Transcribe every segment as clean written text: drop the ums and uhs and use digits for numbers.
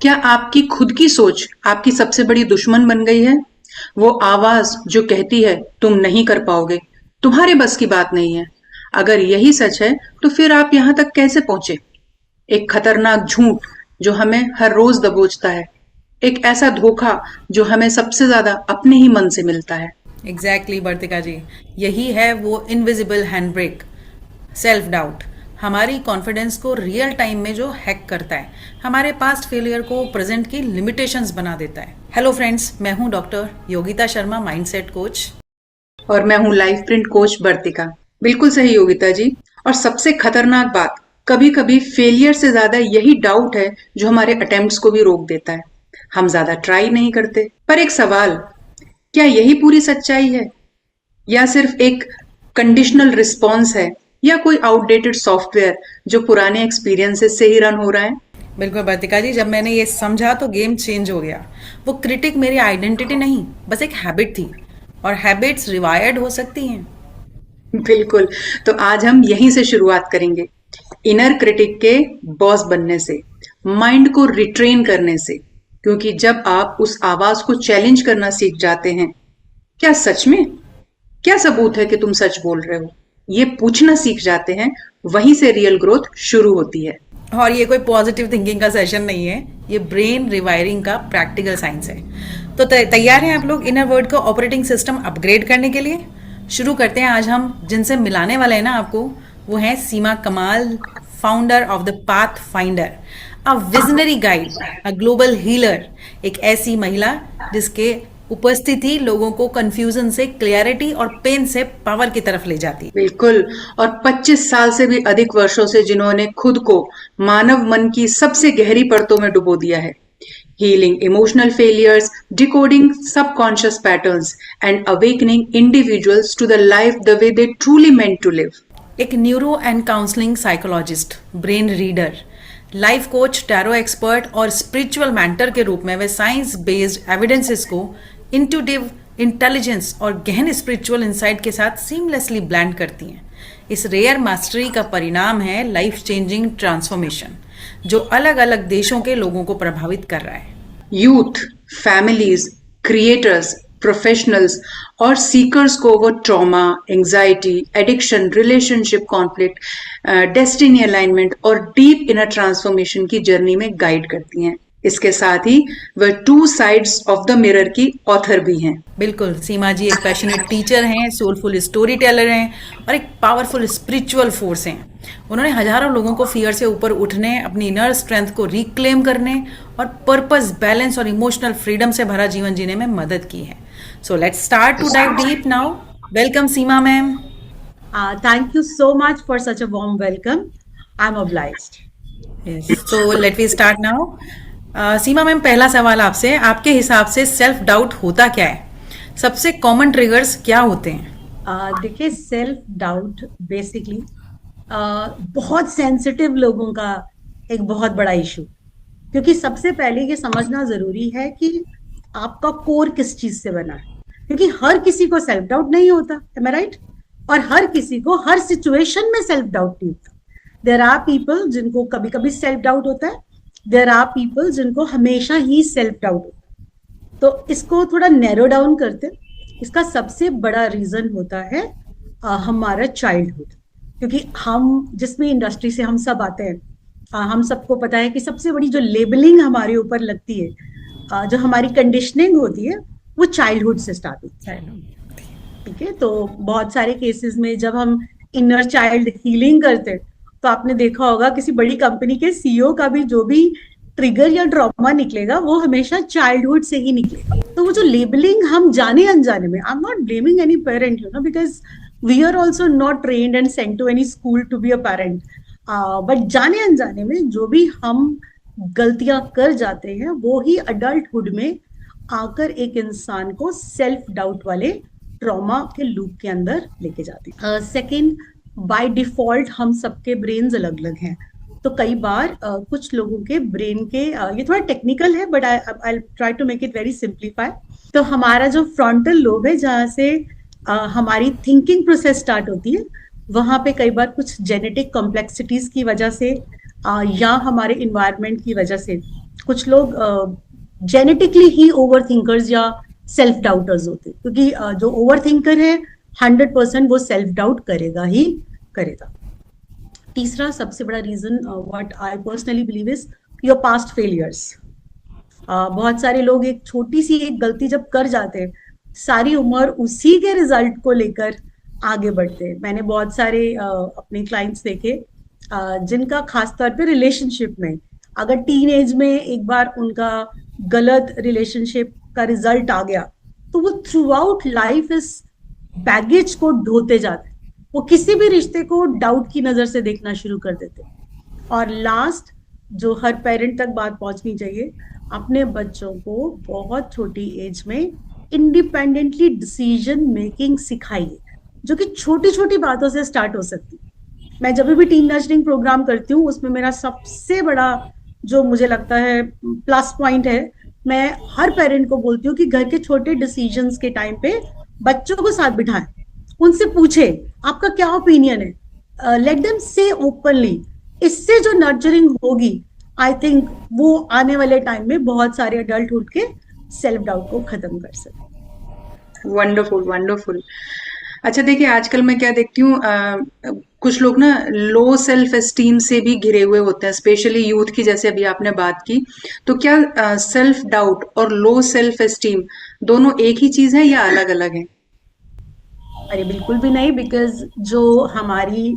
क्या आपकी खुद की सोच आपकी सबसे बड़ी दुश्मन बन गई है? वो आवाज जो कहती है तुम नहीं कर पाओगे, तुम्हारे बस की बात नहीं है। अगर यही सच है तो फिर आप यहां तक कैसे पहुंचे? एक खतरनाक झूठ जो हमें हर रोज दबोचता है, एक ऐसा धोखा जो हमें सबसे ज्यादा अपने ही मन से मिलता है। एग्जैक्टली वर्तिका जी, यही है वो invisible hand brake, self doubt. हमारी कॉन्फिडेंस को रियल टाइम में जो हैक करता है, हमारे पास्ट फेलियर को प्रेजेंट की लिमिटेशंस बना देता है। हेलो फ्रेंड्स, मैं हूं doctor Yogita Sharma, mindset coach. और मैं हूँ लाइफ प्रिंट कोच बर्तिका। बिल्कुल सही योगिता जी। और सबसे खतरनाक बात, कभी कभी फेलियर से ज्यादा यही डाउट है जो हमारे अटेम्प्ट्स को भी रोक देता है। हम ज्यादा ट्राई नहीं करते। पर एक सवाल, क्या यही पूरी सच्चाई है, या सिर्फ एक कंडीशनल रिस्पॉन्स है, या कोई आउटडेटेड सॉफ्टवेयर जो पुराने एक्सपीरियंसेस से ही रन हो रहा है? बिल्कुल वर्तिका जी, जब मैंने ये समझा तो गेम चेंज हो गया। वो क्रिटिक मेरी आइडेंटिटी नहीं, बस एक हैबिट थी। और हैबिट्स रिवायर्ड हो सकती हैं। बिल्कुल। तो आज हम यहीं से शुरुआत करेंगे, इनर क्रिटिक के बॉस बनने से, माइंड को रिट्रेन करने से। क्योंकि जब आप उस आवाज को चैलेंज करना सीख जाते हैं, क्या सच में, क्या सबूत है कि तुम सच बोल रहे हो, ये पूछना सीख जाते हैं, वहीं से रियल ग्रोथ शुरू होती है। और ये कोई पॉजिटिव थिंकिंग का सेशन नहीं है, ये ब्रेन रिवायरिंग का प्रैक्टिकल साइंस है। तो तैयार हैं आप लोग इनर वर्ल्ड का ऑपरेटिंग सिस्टम अपग्रेड करने के लिए? शुरू करते हैं। आज हम जिनसे मिलाने वाले हैं ना आपको, वो है सीमा कमाल, founder of the path finder, a visionary guide, a global healer. एक ऐसी महिला जिसके उपस्थिति लोगों को कंफ्यूजन से क्लियरिटी और पेन से पावर की तरफ ले जाती है। बिल्कुल। और 25 साल से भी अधिक वर्षों से जिन्होंने खुद को मानव मन की सबसे गहरी परतों में डुबो दिया है, healing emotional failures, decoding subconscious patterns and awakening individuals to the life the way they truly meant to live. एक neuro and counselling psychologist, brain reader, life coach, tarot expert और स्पिरिचुअल मेंटर के रूप में वे science based evidences को intuitive intelligence और गहन spiritual insight के साथ सीमलेसली ब्लेंड करती हैं। इस रेयर मास्टरी का परिणाम है लाइफ चेंजिंग ट्रांसफॉर्मेशन, जो अलग अलग देशों के लोगों को प्रभावित कर रहा है। यूथ, फैमिलीज, क्रिएटर्स, प्रोफेशनल्स और सीकर्स को वो trauma, anxiety, addiction, relationship conflict, destiny alignment और डीप इनर ट्रांसफॉर्मेशन की जर्नी में गाइड करती हैं। इसके साथ ही वह two sides of the mirror की ऑथर भी हैं। बिल्कुल, सीमा जी एक पैशनेट टीचर हैं, सोलफुल स्टोरी टेलर हैं और एक पावरफुल स्पिरिचुअल फोर्स हैं। उन्होंने हजारों लोगों को फियर से ऊपर उठने, अपनी इनर स्ट्रेंथ को रिक्लेम करने और पर्पस, बैलेंस और इमोशनल फ्रीडम से भरा जीवन जीने में मदद की है। So let's start to dive deep now. Welcome Seema ma'am. Thank you so much for such a warm welcome. I'm obliged. Yes, so let we start now. Seema ma'am, पहला सवाल आपसे, आपके हिसाब से सेल्फ डाउट होता क्या है? सबसे कॉमन ट्रिगर्स क्या होते हैं? देखिए, सेल्फ डाउट बेसिकली बहुत सेंसिटिव लोगों का एक बहुत बड़ा इशू, क्योंकि सबसे पहले ये समझना जरूरी है कि आपका कोर किस चीज से बना है। क्योंकि हर किसी को सेल्फ डाउट नहीं होता, एम आई राइट? और हर किसी को हर सिचुएशन में सेल्फ डाउट नहीं होता। देयर आर पीपल जिनको कभी कभी सेल्फ डाउट होता है, देयर आर पीपल जिनको हमेशा ही सेल्फ डाउट होता है। तो इसको थोड़ा नैरो डाउन करते, इसका सबसे बड़ा रीजन होता है हमारा चाइल्डहुड। क्योंकि हम जिस भी इंडस्ट्री से हम सब आते हैं, हम सबको पता है कि सबसे बड़ी जो लेबलिंग हमारे ऊपर लगती है, जो हमारी कंडीशनिंग होती है, वो चाइल्डहुड से स्टार्ट होती है। ठीक है, तो बहुत सारे केसेस में जब हम इनर चाइल्ड हीलिंग करते हैं, तो आपने देखा होगा किसी बड़ी कंपनी के सीईओ का भी जो भी ट्रिगर या ट्रॉमा निकलेगा, वो हमेशा चाइल्डहुड से ही निकलेगा। तो वो जो लेबलिंग हम जाने अनजाने में, I am not blaming any parent, you know, because we are also not trained and sent to any school to be a parent, but जाने अनजाने में जो भी हम गलतियां कर जाते हैं, वो ही अडल्टहुड में आकर एक इंसान को सेल्फ डाउट वाले ट्रॉमा के लूप के अंदर लेके जाती है। सेकेंड, बाय डिफॉल्ट हम सबके ब्रेन्स अलग अलग हैं। तो कई बार कुछ लोगों के ब्रेन के, ये थोड़ा टेक्निकल है but I try to make it very simplify. तो हमारा जो फ्रंटल लोब है, जहाँ से हमारी थिंकिंग प्रोसेस स्टार्ट होती है, वहाँ पे कई बार कुछ जेनेटिक कॉम्प्लेक्सिटीज की वजह से या हमारे इन्वायरमेंट की वजह से कुछ लोग जेनेटिकली ही ओवर थिंकर्स या सेल्फ डाउटर्स होते हैं, क्योंकि जो ओवर थिंकर है 100% वो सेल्फ डाउट करेगा ही करेगा। तीसरा सबसे बड़ा reason what I personally believe is your past failures. बहुत सारे लोग एक छोटी सी एक गलती जब कर जाते हैं, सारी उम्र उसी के रिजल्ट को लेकर आगे बढ़ते हैं। मैंने बहुत सारे अपने क्लाइंट्स देखे जिनका खास तौर पे रिलेशनशिप में, अगर टीन एज में एक बार उनका गलत रिलेशनशिप का रिजल्ट आ गया, तो वो थ्रू आउट लाइफ इस बैगेज को ढोते जाते, वो किसी भी रिश्ते को डाउट की नजर से देखना शुरू कर देते। और लास्ट, जो हर पेरेंट तक बात पहुंचनी चाहिए, अपने बच्चों को बहुत छोटी एज में इंडिपेंडेंटली डिसीजन मेकिंग सिखाइए, जो कि छोटी छोटी बातों से स्टार्ट हो सकती है। मैं जब भी टीन नर्चरिंग प्रोग्राम करती हूँ, उसमें मेरा सबसे बड़ा जो मुझे लगता है प्लस पॉइंट है, मैं हर पेरेंट को बोलती हूँ कि घर के छोटे डिसीजंस के टाइम पे बच्चों को साथ बिठाएं, उनसे पूछे आपका क्या ओपिनियन है, लेट देम से ओपनली। इससे जो नर्चरिंग होगी, आई थिंक वो आने वाले टाइम में बहुत सारे अडल्टहुड के सेल्फ डाउट को खत्म कर सकते। Wonderful wonderful. अच्छा देखिए, आजकल मैं क्या देखती हूँ, कुछ लोग ना लो सेल्फ एस्टीम से भी घिरे हुए होते हैं, स्पेशली यूथ की, जैसे अभी आपने बात की। तो क्या सेल्फ डाउट और लो सेल्फ एस्टीम दोनों एक ही चीज है या अलग अलग है? अरे बिल्कुल भी नहीं, बिकॉज जो हमारी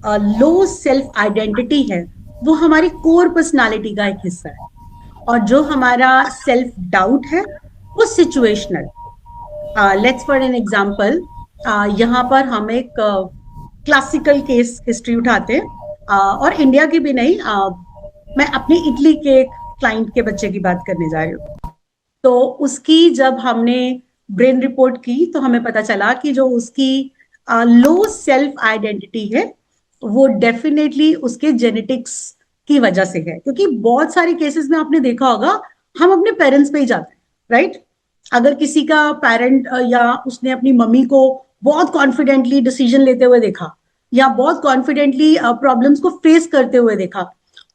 लो सेल्फ आइडेंटिटी है वो हमारी कोर पर्सनालिटी का एक हिस्सा है, और जो हमारा सेल्फ डाउट है वो situational. Let's for an example, यहाँ पर हम एक क्लासिकल केस हिस्ट्री उठाते हैं, और इंडिया की भी नहीं, मैं अपने इटली के एक क्लाइंट के बच्चे की बात करने जा रही हूँ। तो उसकी जब हमने ब्रेन रिपोर्ट की, तो हमें पता चला कि जो उसकी लो सेल्फ आइडेंटिटी है वो डेफिनेटली उसके जेनेटिक्स की वजह से है। क्योंकि बहुत सारे केसेस में आपने देखा होगा, हम अपने पेरेंट्स पे ही जाते हैं, राइट? अगर किसी का पेरेंट या उसने अपनी मम्मी को बहुत कॉन्फिडेंटली डिसीजन लेते हुए देखा, या बहुत कॉन्फिडेंटली प्रॉब्लम्स को फेस करते हुए देखा,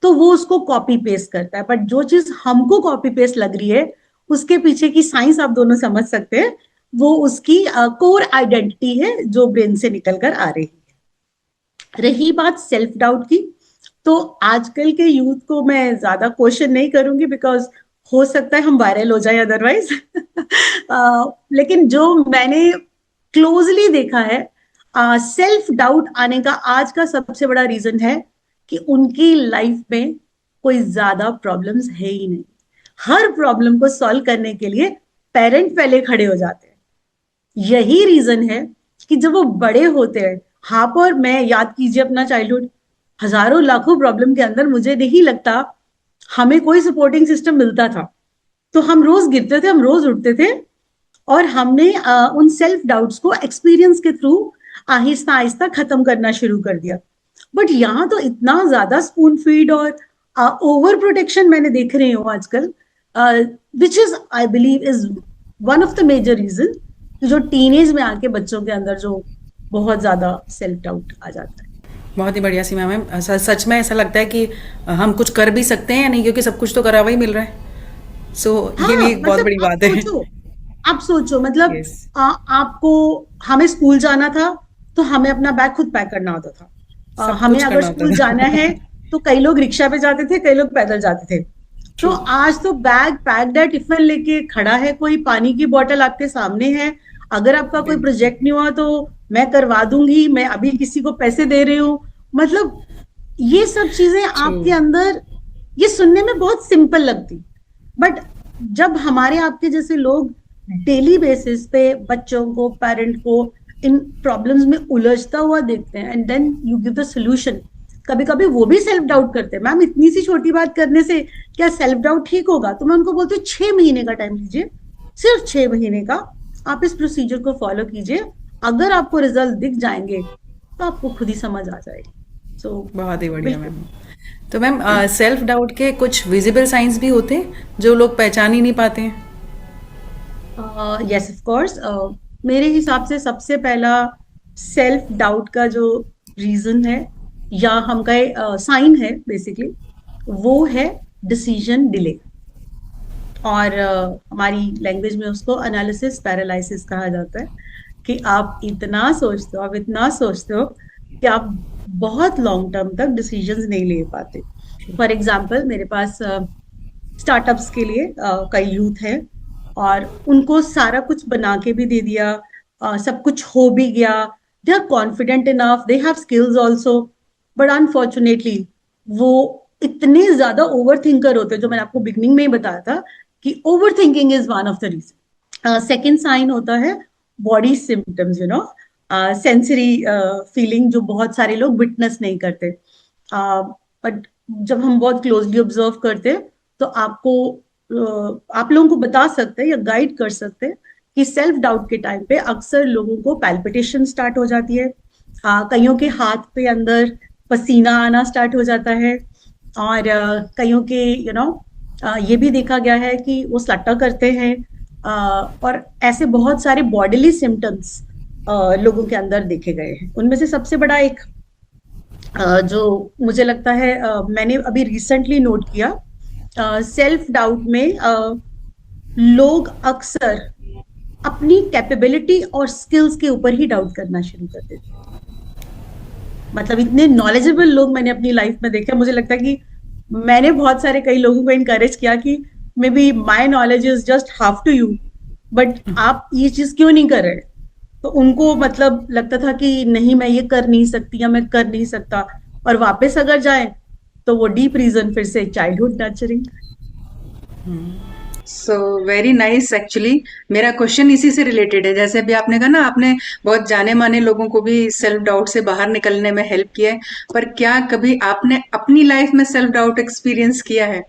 तो वो उसको कॉपी पेस्ट करता है। बट जो चीज हमको कॉपी पेस्ट लग रही है, उसके पीछे की साइंस आप दोनों समझ सकते हैं, वो उसकी कोर आइडेंटिटी है जो ब्रेन से निकल कर आ रही है। रही बात सेल्फ डाउट की, तो आजकल के यूथ को मैं ज्यादा क्वेश्चन नहीं करूंगी, बिकॉज हो सकता है हम वायरल हो जाए अदरवाइज। लेकिन जो मैंने क्लोजली देखा है, सेल्फ डाउट आने का आज का सबसे बड़ा रीजन है कि उनकी लाइफ में कोई ज्यादा प्रॉब्लम्स है ही नहीं। हर प्रॉब्लम को सॉल्व करने के लिए पेरेंट पहले खड़े हो जाते हैं। यही रीजन है कि जब वो बड़े होते हैं, हाँ, पर मैं याद कीजिए अपना चाइल्डहुड, हजारों लाखों प्रॉब्लम के अंदर मुझे नहीं लगता हमें कोई सपोर्टिंग सिस्टम मिलता था। तो हम रोज गिरते थे, हम रोज उठते थे, और हमने उन सेल्फ डाउट्स को एक्सपीरियंस के थ्रू आहिस्ता आहिस्ता खत्म करना शुरू कर दिया। बट यहाँ तो इतना ज्यादा स्पून फीड और ओवर प्रोटेक्शन मैंने देख रही हूँ आजकल, which is I believe is one of the major reason जो टीनेज में आके बच्चों के अंदर जो बहुत ज्यादा सेल्फ डाउट आ जाता है। बहुत ही बढ़िया सीमा मैम। सच में ऐसा लगता है कि हम कुछ कर भी सकते हैं या नहीं, क्योंकि सब कुछ तो करा हुआ ही मिल रहा है। सो ये भी एक बहुत बड़ी बात है। आप सोचो, मतलब Yes. आपको, हमें स्कूल जाना था तो हमें अपना बैग खुद पैक करना होता था। सब हमें कुछ अगर करना होता स्कूल था। जाना है तो कई लोग रिक्शा पे जाते थे, कई लोग पैदल जाते थे। तो आज तो बैग पैक्ड है, टिफिन लेके खड़ा है कोई, पानी की बोतल आपके सामने है, अगर आपका कोई प्रोजेक्ट नहीं हुआ तो मैं करवा दूंगी, मैं अभी किसी को पैसे दे रही हूँ। मतलब ये सब चीजें आपके अंदर, ये सुनने में बहुत सिंपल लगती, बट जब हमारे आपके जैसे लोग डेली बेसिस पे बच्चों को, पेरेंट को इन प्रॉब्लम्स में उलझता हुआ देखते हैं, and then you give the solution, कभी कभी वो भी सेल्फ डाउट करते हैं, मैम इतनी सी छोटी बात करने से क्या सेल्फ डाउट ठीक होगा? तो मैं उनको बोलती हूँ 6 महीने का टाइम लीजिए, सिर्फ 6 महीने का, आप इस प्रोसीजर को फॉलो कीजिए, अगर आपको रिजल्ट दिख जाएंगे तो आपको खुद ही समझ आ जाएगी। सो बहुत ही बढ़िया मैम। तो मैम सेल्फ डाउट के कुछ विजिबल साइंस भी होते हैं जो लोग पहचान ही नहीं पाते हैं? यस ऑफ कोर्स, मेरे हिसाब से सबसे पहला सेल्फ डाउट का जो रीजन है, या हम कहे साइन है बेसिकली, वो है डिसीजन डिले। और हमारी लैंग्वेज में उसको एनालिसिस पैरालिसिस कहा जाता है कि आप इतना सोचते हो, आप इतना सोचते हो कि आप बहुत लॉन्ग टर्म तक डिसीजंस नहीं ले पाते। फॉर एग्जाम्पल मेरे पास स्टार्टअप्स के लिए कई यूथ हैं और उनको सारा कुछ बना के भी दे दिया, सब कुछ हो भी गया, they are confident enough, they have skills also, but unfortunately वो इतने ज्यादा ओवर थिंकर होते हैं, जो मैंने आपको बिगनिंग में ही बताया था कि over thinking is one of the reason. Second sign होता है body symptoms, you know, sensory feeling जो बहुत सारे लोग विटनेस नहीं करते, बट जब हम बहुत क्लोजली ऑब्जर्व करते हैं तो आपको आप लोगों को बता सकते हैं या गाइड कर सकते हैं कि सेल्फ डाउट के टाइम पे अक्सर लोगों को पैल्पिटेशन स्टार्ट हो जाती है, कईयों के हाथ पे अंदर पसीना आना स्टार्ट हो जाता है, और कईयों के यू नो ये भी देखा गया है कि वो स्लट्टर करते हैं, और ऐसे बहुत सारे बॉडीली सिम्टम्स लोगों के अंदर देखे गए हैं। उनमें से सबसे बड़ा एक जो मुझे लगता है मैंने अभी रिसेंटली नोट किया, सेल्फ डाउट में लोग अक्सर अपनी कैपेबिलिटी और स्किल्स के ऊपर ही डाउट करना शुरू कर देते हैं। मतलब इतने नॉलेजेबल लोग मैंने अपनी लाइफ में देखे, मुझे लगता है कि मैंने बहुत सारे कई लोगों को इनकरेज किया कि may be my knowledge is just half to you, but आप ये चीज क्यों नहीं कर रहे। तो उनको मतलब लगता था कि नहीं मैं ये कर नहीं सकती या मैं कर नहीं सकता, और वापस अगर जाए तो वो डीप रीजन फिर से childhood nurturing. So very nice actually. मेरा क्वेश्चन इसी से रिलेटेड है। जैसे अभी आपने कहा ना, आपने बहुत जाने माने लोगों को भी सेल्फ डाउट से बाहर निकलने में हेल्प किया है, पर क्या कभी आपने अपनी लाइफ में सेल्फ डाउट एक्सपीरियंस किया है?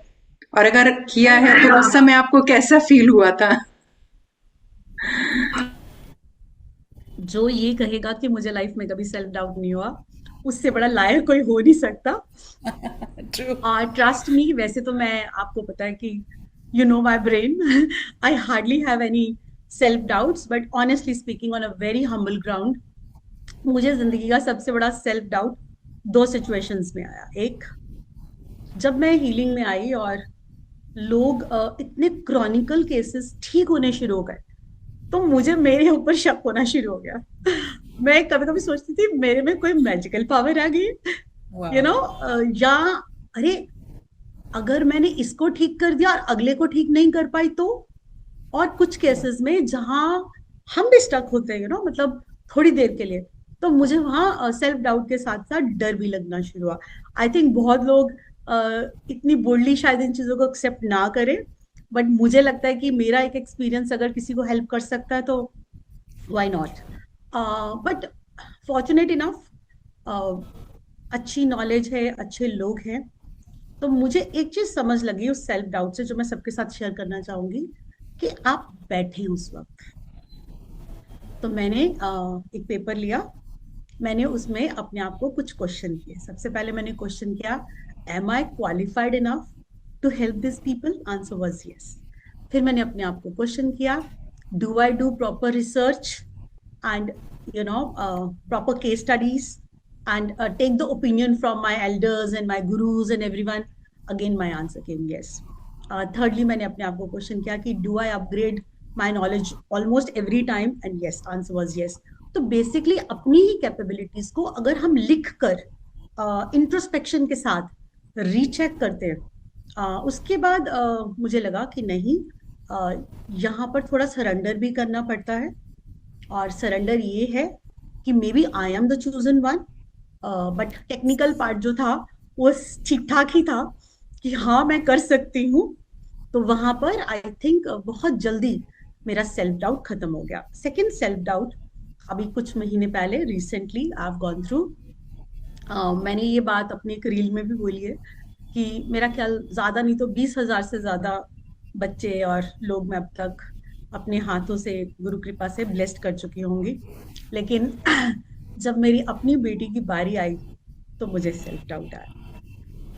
और अगर किया है तो उस समय आपको कैसा फील हुआ था? जो ये कहेगा कि मुझे लाइफ में कभी सेल्फ डाउट नहीं हुआ, उससे बड़ा लायर कोई हो नहीं सकता। ट्रू। और ट्रस्ट मी, वैसे तो मैं, आपको पता है कि you know my brain, I hardly have any self doubts, but honestly speaking on a very humble ground, मुझे जिंदगी का सबसे बड़ा सेल्फ डाउट दो सिचुएशंस में आया। एक, जब मैं हीलिंग में आई और लोग इतने क्रॉनिकल केसेस ठीक होने शुरू हो गए, तो मुझे मेरे ऊपर शक होना शुरू हो गया। मैं कभी कभी सोचती थी मेरे में कोई मैजिकल पावर आ गई, यू नो, या अरे अगर मैंने इसको ठीक कर दिया और अगले को ठीक नहीं कर पाई तो। और कुछ केसेस में जहां हम भी स्टक होते हैं, यू नो, मतलब थोड़ी देर के लिए, तो मुझे वहां सेल्फ डाउट के साथ साथ डर भी लगना शुरू हुआ। आई थिंक बहुत लोग इतनी बोल्डली शायद इन चीजों को एक्सेप्ट ना करें, बट मुझे लगता है कि मेरा एक एक्सपीरियंस अगर किसी को हेल्प कर सकता है तो why not. But fortunate enough, अच्छी नॉलेज है, अच्छे लोग हैं, तो मुझे एक चीज समझ लगी उस सेल्फ डाउट से, जो मैं सबके साथ शेयर करना चाहूंगी, कि आप बैठे उस वक्त। तो मैंने एक पेपर लिया, मैंने उसमें अपने आप को कुछ क्वेश्चन किए। सबसे पहले मैंने क्वेश्चन किया, am I qualified enough to help this people? Answer was yes. फिर मैंने अपने आप को क्वेश्चन किया, do I do proper research and you know proper case studies and take the opinion from my elders and my gurus and everyone? Again my answer came yes. Thirdly, मैंने अपने आप को क्वेश्चन किया कि do I upgrade my knowledge almost every time? and yes, answer was yes. तो basically अपनी ही capabilities को अगर हम लिख कर इंट्रोस्पेक्शन के साथ रीचेक करते हैं, उसके बाद मुझे लगा कि नहीं, यहाँ पर थोड़ा सरेंडर भी करना पड़ता है। और सरेंडर ये है कि may be I am the chosen one, but technical part जो था वो ठीक ठाक ही था कि हाँ मैं कर सकती हूँ। तो वहां पर आई थिंक बहुत जल्दी मेरा सेल्फ डाउट खत्म हो गया। सेकेंड सेल्फ डाउट अभी कुछ महीने पहले recently I have gone through. मैंने ये बात अपने एक रील में भी बोली है कि मेरा ख्याल ज्यादा नहीं तो 20,000 से ज्यादा बच्चे और लोग मैं अब तक अपने हाथों से गुरु कृपा से ब्लेस्ड कर चुकी होंगी, लेकिन जब मेरी अपनी बेटी की बारी आई तो मुझे सेल्फ डाउट आया,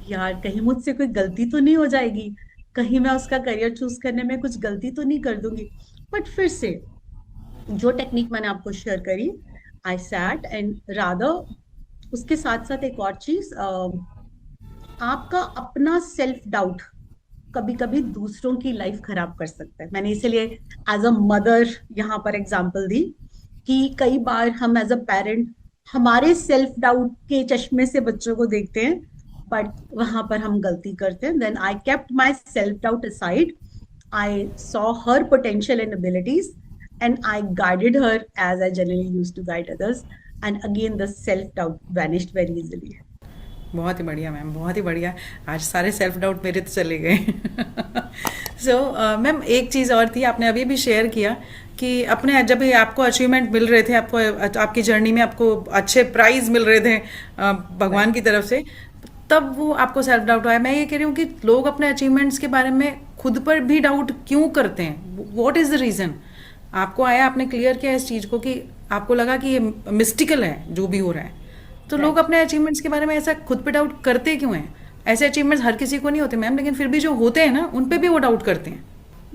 यार कहीं मुझसे कोई गलती तो नहीं हो जाएगी, कहीं मैं उसका करियर चूज करने में कुछ गलती तो नहीं कर दूंगी। बट फिर से जो टेक्निक मैंने आपको शेयर करी, आई सैट एंड रादर, उसके साथ साथ एक और चीज, आपका अपना सेल्फ डाउट कभी कभी दूसरों की लाइफ खराब कर सकता है। मैंने इसीलिए एज अ मदर यहाँ पर एग्जांपल दी कि कई बार हम एज अ पेरेंट हमारे सेल्फ डाउट के चश्मे से बच्चों को देखते हैं, बट वहां पर हम गलती करते हैं। Then I kept my self doubt aside, I saw her potential and abilities, and I guided her as I generally used to guide others. And again, the self doubt vanished very easily. बहुत ही बढ़िया ma'am, बहुत ही बढ़िया। आज सारे self doubt मेरे तो चले गए। सो मैम, एक चीज़ और थी, आपने अभी भी शेयर किया कि अपने जब ये आपको अचीवमेंट मिल रहे थे, आपको आपकी जर्नी में आपको अच्छे प्राइज मिल रहे थे भगवान की तरफ से, तब वो आपको सेल्फ डाउट आया। मैं ये कह रही हूँ कि लोग अपने अचीवमेंट्स के बारे में खुद पर भी डाउट क्यों करते हैं? What is the reason? आपको आया, आपने क्लियर किया इस चीज़ को कि आपको लगा कि ये मिस्टिकल है जो भी हो रहा है, तो लोग Right. अपने अचीवमेंट्स के बारे में ऐसा खुद पे डाउट करते क्यों हैं? ऐसे अचीवमेंट्स हर किसी को नहीं होते मैम, लेकिन फिर भी जो होते हैं ना, उन पे भी वो डाउट करते हैं।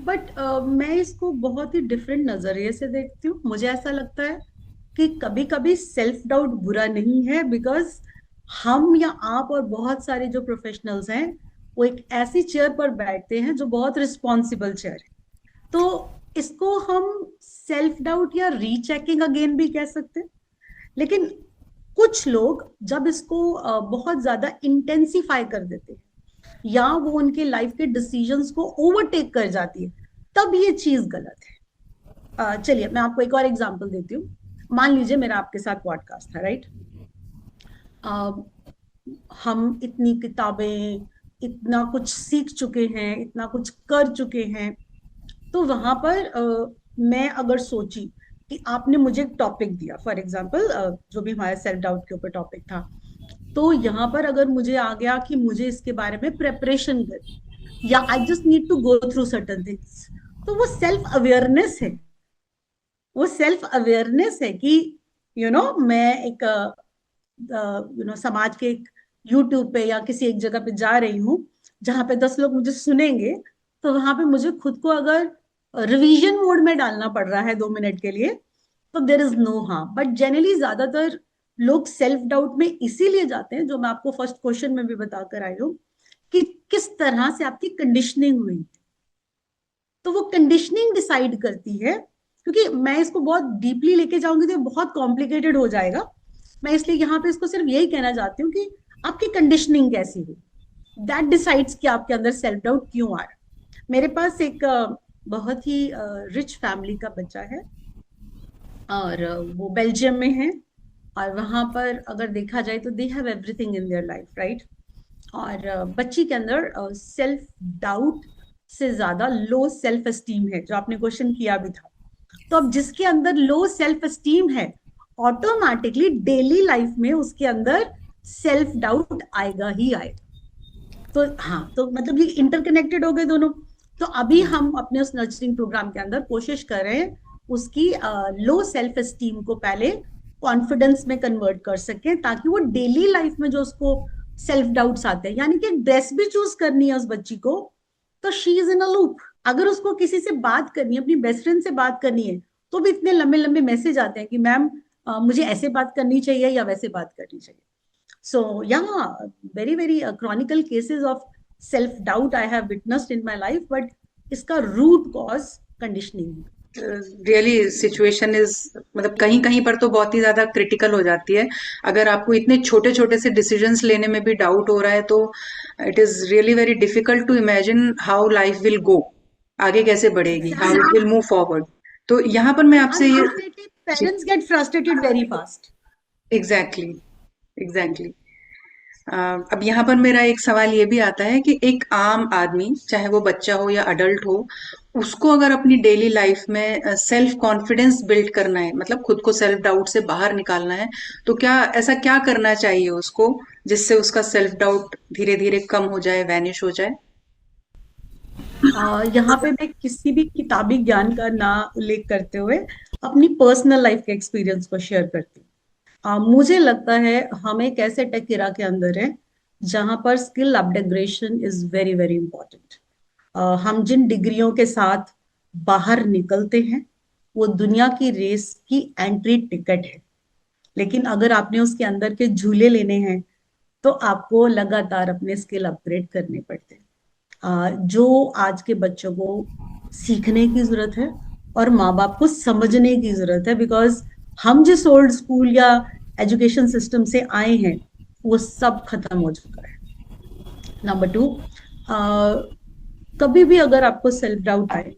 बट मैं इसको बहुत ही डिफरेंट नजरिए से देखती हूँ। मुझे ऐसा लगता है कि कभी कभी सेल्फ डाउट बुरा नहीं है, बिकॉज हम या आप और बहुत सारे जो प्रोफेशनल्स हैं वो एक ऐसी चेयर पर बैठते हैं जो बहुत रिस्पॉन्सिबल चेयर है। तो इसको हम सेल्फ डाउट या रीचेकिंग अगेन भी कह सकते हैं। लेकिन कुछ लोग जब इसको बहुत ज्यादा इंटेंसिफाई कर देते हैं या वो उनके लाइफ के डिसीजंस को ओवरटेक कर जाती है, तब ये चीज गलत है। चलिए मैं आपको एक और एग्जांपल देती हूँ। मान लीजिए मेरा आपके साथ पॉडकास्ट था, राइट? हम इतनी किताबें, इतना कुछ सीख चुके हैं, इतना कुछ कर चुके हैं। तो वहां पर मैं अगर सोची कि आपने मुझे एक टॉपिक दिया, फॉर एग्जाम्पल जो भी हमारे सेल्फ डाउट के ऊपर टॉपिक था, तो यहाँ पर अगर मुझे आ गया कि मुझे इसके बारे में प्रेपरेशन करनी, या I just need to go through certain things, तो वो सेल्फ अवेयरनेस है। वो सेल्फ अवेयरनेस है कि मैं एक समाज के एक यूट्यूब पे या किसी एक जगह पे जा रही हूँ जहां पे 10 लोग मुझे सुनेंगे, तो वहां पे मुझे खुद को अगर रिवीजन मोड में डालना पड़ रहा है 2 मिनट के लिए, तो there is no harm. But generally ज्यादातर लोग सेल्फ डाउट में इसीलिए जाते हैं, जो मैं आपको फर्स्ट क्वेश्चन में भी बताकर आई हूँ, कि किस तरह से आपकी कंडीशनिंग हुई। तो वो कंडीशनिंग डिसाइड करती है, क्योंकि मैं इसको बहुत डीपली लेके जाऊंगी तो बहुत कॉम्प्लिकेटेड हो जाएगा। मैं इसलिए यहाँ पे इसको सिर्फ यही कहना चाहती हूँ कि आपकी कंडीशनिंग कैसी हुई, दैट डिसाइड्स कि आपके अंदर सेल्फ डाउट क्यों आ रहा है। मेरे पास एक बहुत ही रिच फैमिली का बच्चा है, और वो बेल्जियम में है। और वहां पर अगर देखा जाए तो they have everything in their life, right? और बच्ची के अंदर सेल्फ डाउट से ज्यादा लो सेल्फ एस्टीम है, जो आपने क्वेश्चन किया भी था। तो अब जिसके अंदर लो सेल्फ एस्टीम है, ऑटोमेटिकली डेली लाइफ में उसके अंदर सेल्फ डाउट आएगा ही आएगा। तो हाँ, तो मतलब ये इंटरकनेक्टेड हो गए दोनों। तो अभी हम अपने उस नर्चरिंग प्रोग्राम के अंदर कोशिश कर रहे हैं उसकी लो सेल्फ एस्टीम को पहले कॉन्फिडेंस में कन्वर्ट कर सकें, ताकि वो डेली लाइफ में जो उसको सेल्फ डाउट्स आते हैं, यानी कि ड्रेस भी चूज करनी है उस बच्ची को, तो she is in a loop. अगर उसको किसी से बात करनी है, अपनी बेस्ट फ्रेंड से बात करनी है, तो भी इतने लंबे लंबे मैसेज आते हैं कि मैम मुझे ऐसे बात करनी चाहिए या वैसे बात करनी चाहिए। So yeah, very very chronicle cases of self doubt I have witnessed in my life, but इसका root cause conditioning है। रियली सिचुएशन इज, मतलब कहीं कहीं पर तो बहुत ही ज्यादा क्रिटिकल हो जाती है। अगर आपको इतने छोटे छोटे से डिसीजंस लेने में भी डाउट हो रहा है, तो it is really very difficult to imagine how life will go, आगे कैसे बढ़ेगी, how it will move forward. तो यहाँ पर मैं आपसे ये Unfortunately, parents get frustrated very fast. Exactly exactly अब यहाँ पर मेरा एक सवाल ये भी आता है कि एक आम आदमी, चाहे वो बच्चा हो या अडल्ट हो, उसको अगर अपनी डेली लाइफ में सेल्फ कॉन्फिडेंस बिल्ड करना है, मतलब खुद को सेल्फ डाउट से बाहर निकालना है, तो क्या ऐसा क्या करना चाहिए उसको जिससे उसका सेल्फ डाउट धीरे धीरे कम हो जाए, वैनिश हो जाए? यहाँ पे मैं किसी भी किताबी ज्ञान का ना उल्लेख करते हुए अपनी पर्सनल लाइफ के एक्सपीरियंस को शेयर करती हूँ। मुझे लगता है हम एक ऐसे टेक इरा के अंदर है जहां पर skill upgradation is very very important. हम जिन डिग्रियों के साथ बाहर निकलते हैं वो दुनिया की रेस की एंट्री टिकट है, लेकिन अगर आपने उसके अंदर के झूले लेने हैं तो आपको लगातार अपने स्किल अपग्रेड करने पड़ते हैं। जो आज के बच्चों को सीखने की जरूरत है और माँ बाप को समझने की जरूरत है, बिकॉज हम जिस ओल्ड स्कूल या एजुकेशन सिस्टम से आए हैं वो सब खत्म हो चुका है। नंबर टू, कभी भी अगर आपको सेल्फ डाउट आए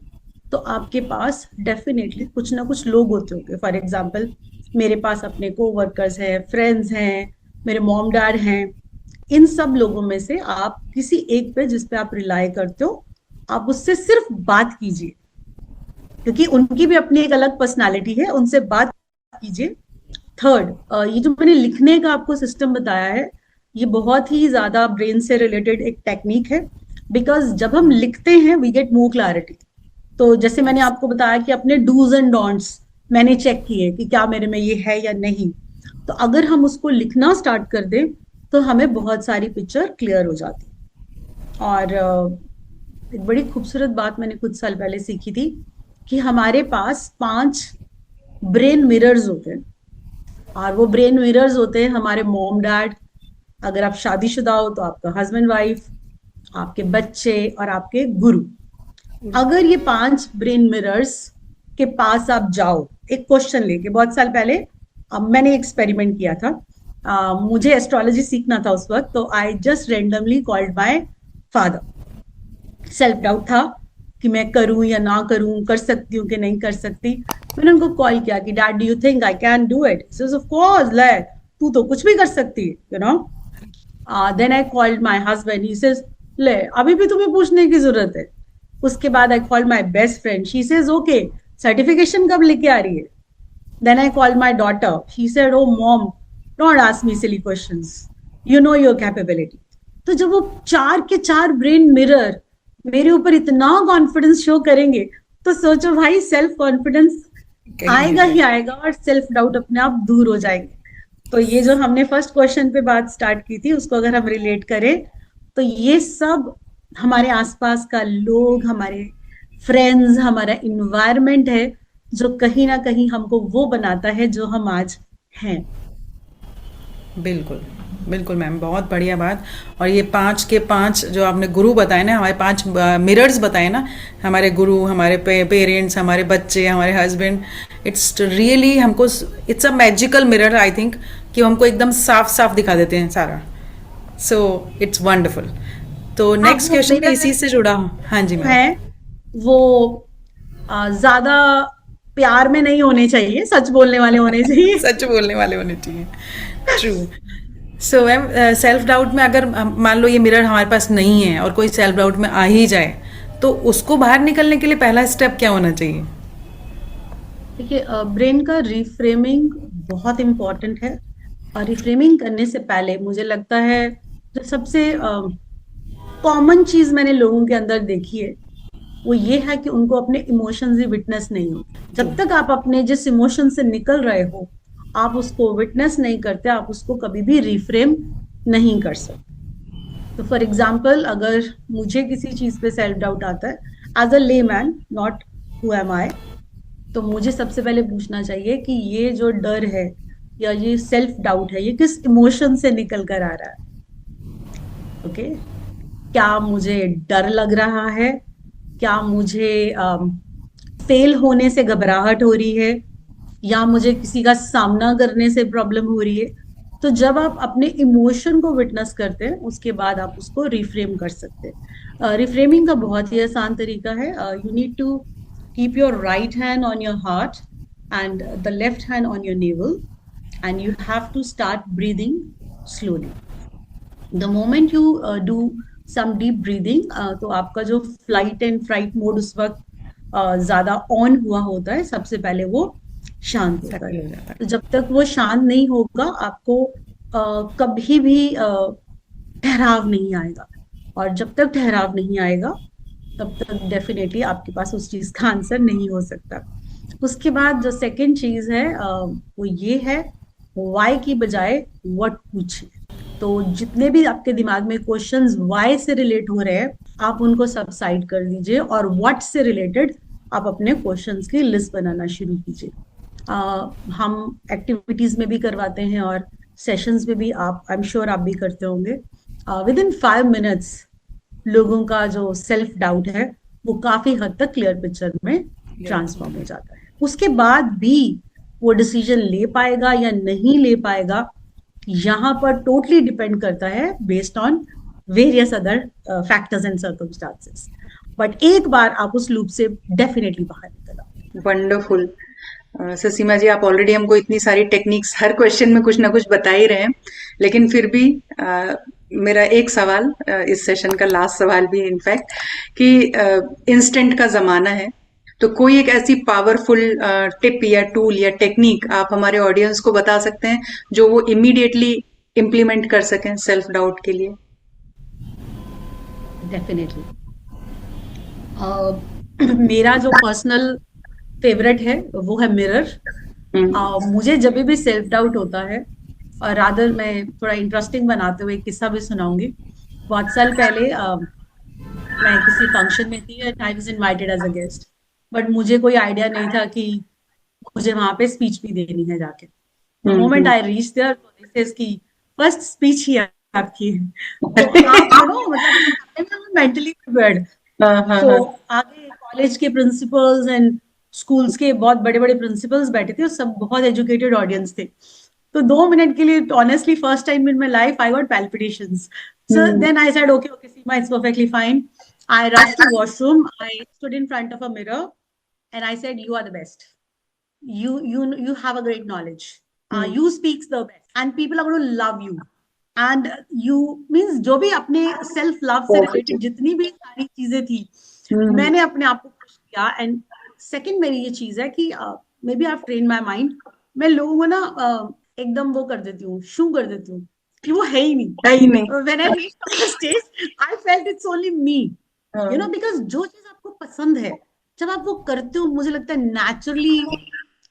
तो आपके पास डेफिनेटली कुछ ना कुछ लोग होते होंगे। फॉर एग्जाम्पल, मेरे पास अपने कोवर्कर्स हैं, फ्रेंड्स हैं, मेरे मॉम डैड हैं। इन सब लोगों में से आप किसी एक पे जिस पे आप रिलाई करते हो, आप उससे सिर्फ बात कीजिए, क्योंकि उनकी भी अपनी एक अलग पर्सनालिटी है, उनसे बात कीजिए। थर्ड, ये जो मैंने लिखने का आपको सिस्टम बताया है, ये बहुत ही ज्यादा ब्रेन से रिलेटेड एक टेक्निक है, बिकॉज जब हम लिखते हैं वी गेट मोर क्लैरिटी। तो जैसे मैंने आपको बताया कि अपने डूज एंड डोंट्स मैंने चेक किए कि क्या मेरे में ये है या नहीं, तो अगर हम उसको लिखना स्टार्ट कर दें तो हमें बहुत सारी पिक्चर क्लियर हो जाती। और एक बड़ी खूबसूरत बात मैंने कुछ साल पहले सीखी थी कि हमारे पास 5 ब्रेन मिरर्स होते हैं, और वो ब्रेन मिरर्स होते हैं हमारे मॉम डैड, अगर आप शादीशुदा हो तो आपका हस्बैंड वाइफ, आपके बच्चे और आपके गुरु। अगर ये 5 ब्रेन मिरर्स के पास आप जाओ एक क्वेश्चन लेके, बहुत साल पहले मैंने एक्सपेरिमेंट किया था। मुझे एस्ट्रोलॉजी सीखना था उस वक्त, तो I just randomly called my father. Self doubt था कि मैं करूं या ना करूं, कर सकती हूँ कि नहीं कर सकती। मैंने उनको कॉल किया कि dad, do you think I can do it? He says of course, ले तू तो कुछ भी कर सकती है, you know. Then I called my husband, he says ले अभी भी तुम्हें पूछने की जरूरत है। उसके बाद I called my best friend, she says okay certification कब लेके आ रही है? Then I called my daughter, she said oh mom don't ask me silly questions, you know your capability. तो जब वो 4 के 4 ब्रेन मिरर मेरे ऊपर इतना कॉन्फिडेंस शो करेंगे, तो सोचो भाई, सेल्फ कॉन्फिडेंस आएगा ही आएगा और सेल्फ डाउट अपने आप दूर हो जाएंगे। तो ये जो हमने फर्स्ट क्वेश्चन पे बात स्टार्ट की थी, उसको अगर हम रिलेट करें तो ये सब हमारे आसपास का लोग, हमारे फ्रेंड्स, हमारा इन्वायरमेंट है जो कहीं ना कहीं हमको वो बनाता है जो हम आज हैं। बिल्कुल, बिल्कुल मैम, बहुत बढ़िया बात। और ये 5 के 5 जो आपने गुरु बताए ना, हमारे 5 मिरर्स बताए ना, हमारे गुरु, हमारे पेरेंट्स, हमारे बच्चे, हमारे हस्बैंड, इट्स रियली हमको, it's a magical mirror I think, कि वो हमको एकदम साफ साफ दिखा देते हैं सारा। So it's wonderful. तो हाँ, नेक्स्ट वो क्वेश्चन भी मिरर इसी से जुड़ा हो। हाँ जी मैम। है वो ज्यादा प्यार में नहीं होने चाहिए, सच बोलने वाले होने चाहिए। सच बोलने वाले होने चाहिए। True. So ma'am, self doubt में अगर मान लो ये मिरर हमारे पास नहीं है और कोई सेल्फ डाउट में आ ही जाए, तो उसको बाहर निकलने के लिए पहला स्टेप क्या होना चाहिए? देखिए, ब्रेन का रिफ्रेमिंग बहुत इम्पोर्टेंट है। और रिफ्रेमिंग करने से पहले मुझे लगता है जो सबसे कॉमन चीज मैंने लोगों के अंदर देखी है वो ये है कि उनको अपने इमोशंस ही विटनेस नहीं हो। जब तक आप अपने जिस इमोशन से निकल रहे हो आप उसको विटनेस नहीं करते, आप उसको कभी भी रिफ्रेम नहीं कर सकते। तो फॉर एग्जाम्पल, अगर मुझे किसी चीज पे सेल्फ डाउट आता है एज अ ले मैन, नॉट हु एम आई, तो मुझे सबसे पहले पूछना चाहिए कि ये जो डर है या ये सेल्फ डाउट है, ये किस इमोशन से निकल कर आ रहा है। ओके, क्या मुझे डर लग रहा है? क्या मुझे फेल होने से घबराहट हो रही है? या मुझे किसी का सामना करने से प्रॉब्लम हो रही है? तो जब आप अपने इमोशन को विटनेस करते हैं उसके बाद आप उसको रिफ्रेम कर सकते हैं। रिफ्रेमिंग का बहुत ही आसान तरीका है। You need to keep your right hand on your heart and the left hand on your navel, and you have to start breathing slowly. The moment you do some deep breathing, तो आपका जो flight and freight mode उस वक्त ज्यादा on हुआ होता है, सबसे पहले वो शांत होता है। तो जब तक वो शांत नहीं होगा आपको कभी भी ठहराव नहीं आएगा, और जब तक ठहराव नहीं आएगा तब तक डेफिनेटली आपके पास उस चीज का आंसर नहीं हो सकता। उसके बाद जो सेकंड चीज है वो ये है, वाई की बजाय व्हाट पूछे। तो जितने भी आपके दिमाग में क्वेश्चंस वाई से रिलेट हो रहे हैं आप उनको सबसाइड कर दीजिए, और व्हाट से रिलेटेड आप अपने क्वेश्चंस की लिस्ट बनाना शुरू कीजिए। हम एक्टिविटीज में भी करवाते हैं और सेशंस में भी, आप आई एम श्योर आप भी करते होंगे। विद इन 5 minutes लोगों का जो सेल्फ डाउट है वो काफी हद तक क्लियर पिक्चर में ट्रांसफॉर्म हो जाता है। उसके बाद भी वो डिसीजन ले पाएगा या नहीं ले पाएगा, यहाँ पर टोटली डिपेंड करता है based on various other factors and circumstances. But एक बार आप उस लूप से डेफिनेटली बाहर निकल आओ। वंडरफुल। सर सीमा जी, आप ऑलरेडी हमको इतनी सारी टेक्निक्स हर क्वेश्चन में कुछ ना कुछ बता ही रहे हैं, लेकिन फिर भी मेरा एक सवाल, इस सेशन का लास्ट सवाल भी इनफैक्ट, कि इंस्टेंट का जमाना है, तो कोई एक ऐसी पावरफुल टिप या टूल या टेक्निक आप हमारे ऑडियंस को बता सकते हैं जो वो इमीडिएटली इम्प्लीमेंट कर सकें सेल्फ डाउट के लिए? डेफिनेटली मेरा जो पर्सनल फेवरेट है वो है मिरर। मुझे जब भी सेल्फ डाउट होता है, और रादर मैं थोड़ा इंटरेस्टिंग बनाते हुए एक किस्सा भी सुनाऊंगी। बहुत साल पहले मैं किसी फंक्शन में थी and I was invited as a guest, but मुझे कोई आइडिया नहीं था कि मुझे वहां पे स्पीच भी देनी है जाके। The moment I reach there, this is की फर्स्ट स्पीच ही आपकी है, तो आप मतलब मेंटली प्रिपेयर्ड। तो आगे कॉलेज के प्रिंसिपल्स एंड स्कूल्स के बहुत बड़े बड़े प्रिंसिपल्स बैठे थे, और सब बहुत एजुकेटेड ऑडियंस थे। तो 2 मिनट के लिए honestly first time in my life I got palpitations. So then I said, okay, Seema, it's perfectly fine. I rushed to washroom. I stood in front of a mirror and I said, you are the best. You have a great knowledge. You speak the best, and people are going to love you. And you means जो भी अपने self love से related जितनी भी सारी चीजें थी, मैंने अपने आप को खुश किया। एंड सेकंड मेरी ये चीज है कि may be I train my mind, मैं लोगों को ना एकदम वो कर देती हूँ, शू कर देती हूँ कि वो है ही नहीं, है ही नहीं। When I reached on the stage I felt it's only me, you know, because जो चीज आपको पसंद है जब आप वो करते हो, मुझे लगता है नेचुरली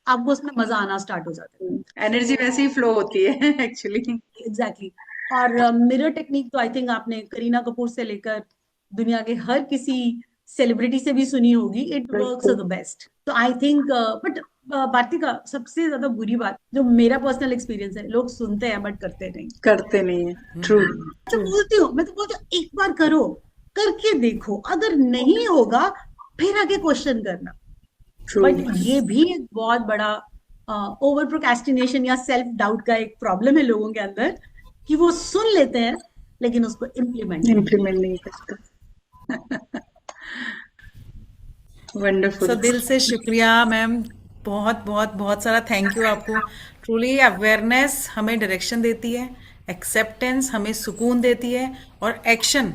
आपको उसमें मजा आना स्टार्ट हो जाता है। एनर्जी वैसे ही फ्लो होती है एक्चुअली। एग्जैक्टली। और मिरर टेक्निक तो आई थिंक आपने करीना कपूर से लेकर दुनिया के हर किसी सेलिब्रिटी से भी सुनी होगी। It works the best. तो आई थिंक बट भारती का सबसे ज्यादा बुरी बात जो मेरा पर्सनल एक्सपीरियंस है, लोग सुनते हैं बट करते नहीं है। ट्रू। तो बोलती हूँ, मैं तो बोलती हूँ एक बार करो, करके देखो, अगर नहीं होगा फिर आगे क्वेश्चन करना। बट ये भी एक बहुत बड़ा ओवर प्रोक्रेस्टिनेशन या सेल्फ डाउट का एक प्रॉब्लम है लोगों के अंदर, कि वो सुन लेते हैं लेकिन उसको इम्प्लीमेंट नहीं करते। वंडरफुल। सो दिल से शुक्रिया मैम, बहुत बहुत बहुत सारा थैंक यू आपको। ट्रूली अवेयरनेस हमें डायरेक्शन देती है, एक्सेप्टेंस हमें सुकून देती है, और एक्शन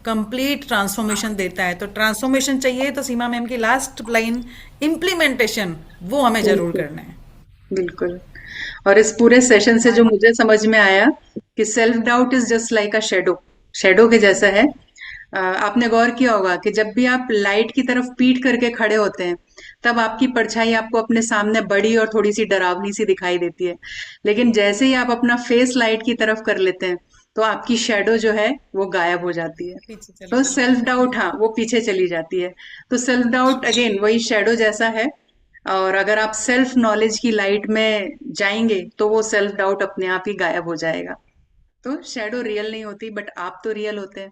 कंप्लीट ट्रांसफॉर्मेशन देता है। तो ट्रांसफॉर्मेशन चाहिए तो सीमा मैम की लास्ट लाइन इम्प्लीमेंटेशन, वो हमें जरूर करना है। बिल्कुल। और इस पूरे सेशन से जो मुझे समझ में आया कि self doubt is just like a shadow, shadow के जैसा है। आपने गौर किया होगा कि जब भी आप लाइट की तरफ पीठ करके खड़े होते हैं तब आपकी परछाई आपको अपने सामने बड़ी और थोड़ी सी डरावनी सी दिखाई देती है, लेकिन जैसे ही आप अपना फेस लाइट की तरफ कर लेते हैं तो आपकी शेडो जो है वो गायब हो जाती है। तो सेल्फ डाउट, हाँ, वो पीछे चली जाती है। तो सेल्फ डाउट अगेन वही शेडो जैसा है, और अगर आप सेल्फ नॉलेज की लाइट में जाएंगे तो वो सेल्फ डाउट अपने आप ही गायब हो जाएगा। तो शेडो रियल नहीं होती, बट आप तो रियल होते हैं।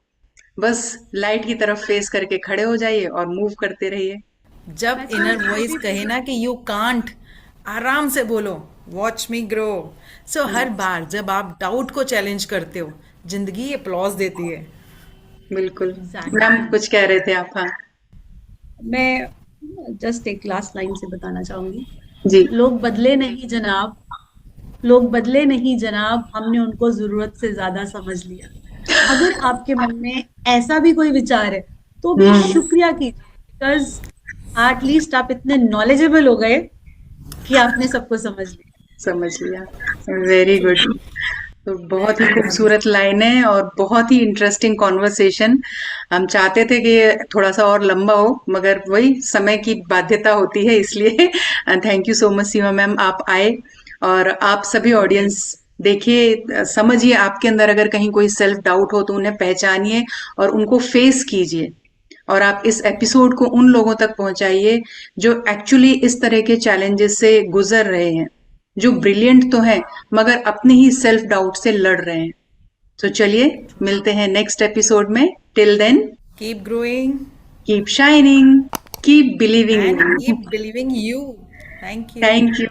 बस लाइट की तरफ फेस करके खड़े हो जाइए और मूव करते रहिए। जब इनर वॉइस कहे ना कि यू कांट, आराम से बोलो वॉच मी ग्रो। सो हर बार जब आप डाउट को चैलेंज करते हो, जिंदगी अप्लॉज देती है। बिल्कुल। मैम कुछ कह रहे थे आप? हाँ मैं जस्ट एक लास्ट लाइन से बताना चाहूंगी जी। लोग बदले नहीं जनाब, लोग बदले नहीं जनाब, हमने उनको जरूरत से ज्यादा समझ लिया। अगर आपके मन में ऐसा भी कोई विचार है तो भी शुक्रिया कीजिए, बिकॉज एटलीस्ट आप इतने नॉलेजेबल हो गए कि आपने सबको समझ लिया। Very good. तो बहुत ही खूबसूरत लाइन है और बहुत ही इंटरेस्टिंग कॉन्वर्सेशन। हम चाहते थे कि ये थोड़ा सा और लंबा हो, मगर वही समय की बाध्यता होती है, इसलिए thank you so much Seema ma'am, आप आए। और आप सभी ऑडियंस देखिए, समझिए, आपके अंदर अगर कहीं कोई सेल्फ डाउट हो तो उन्हें पहचानिए और उनको फेस कीजिए, और आप इस एपिसोड को उन लोगों तक पहुंचाइए जो एक्चुअली इस तरह के चैलेंजेस से गुजर रहे हैं, जो ब्रिलियंट तो हैं मगर अपने ही सेल्फ डाउट से लड़ रहे हैं। तो चलिए मिलते हैं नेक्स्ट एपिसोड में। Till then, Keep growing keep shining, keep believing in and you. keep believing you. Thank you. Thank you.